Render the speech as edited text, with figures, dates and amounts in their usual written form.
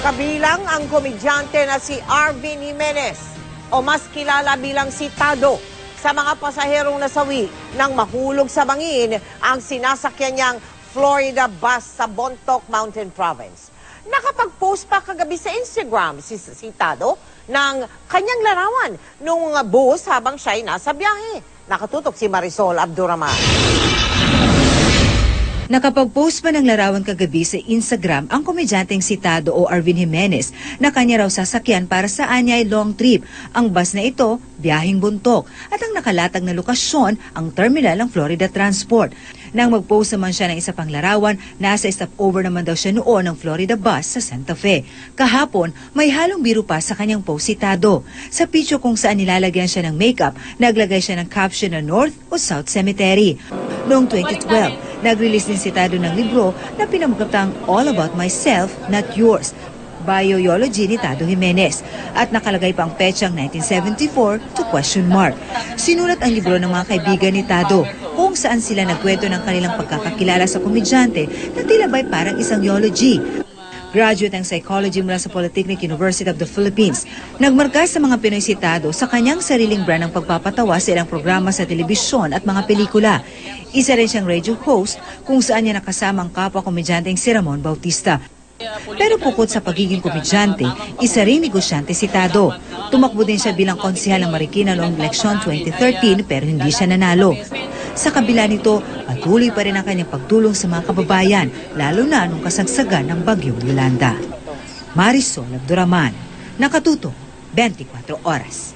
Kabilang ang komedyante na si Arvin Jimenez o mas kilala bilang si Tado sa mga pasaherong nasawi nang mahulog sa bangin ang sinasakyan niyang Florida bus sa Bontoc Mountain Province. Nakapag-post pa kagabi sa Instagram si Tado ng kanyang larawan nung bus habang siya'y nasa biyahe. Nakatutok si Marisol Abduraman. Nakapag-post pa ng larawan kagabi sa Instagram ang komedyanteng si Tado o Arvin Jimenez na kanya raw sasakyan para sa anyay long trip. Ang bus na ito, biyaheng Bontoc, at ang nakalatag na lokasyon, ang terminal ng Florida Transport. Nang mag-post naman siya ng isa pang larawan, nasa stopover naman daw siya noon ng Florida bus sa Santa Fe. Kahapon, may halong biro pa sa kanyang post si Tado. Sa picture kung saan nilalagyan siya ng makeup, naglagay siya ng caption na North o South Cemetery. Noong 2012, nag-release din si Tado ng libro na pinamagatang All About Myself, Not Yours, Biology ni Tado Jimenez, at nakalagay pa ang petsang 1974 to question mark. Sinulat ang libro ng mga kaibigan ni Tado kung saan sila nagkwento ng kanilang pagkakakilala sa komedyante na tila ba'y parang isang eulogy. Graduate ng psychology mula sa Polytechnic University of the Philippines. Nagmarka sa mga Pinoy si Tado sa kanyang sariling brand ng pagpapatawa sa ilang programa sa telebisyon at mga pelikula. Isa rin siyang radio host kung saan niya nakasama ang kapwa komedyanteng si Ramon Bautista. Pero bukod sa pagiging komedyante, isa ring negosyante si Tado. Tumakbo din siya bilang konsehal ng Marikina noong eleksyon 2013 pero hindi siya nanalo. Sa kabila nito, patuloy pa rin ang kanyang pagtulong sa mga kababayan, lalo na nung kasagsagan ng Bagyong Yolanda. Marisol Abduraman, nakatutok, 24 oras.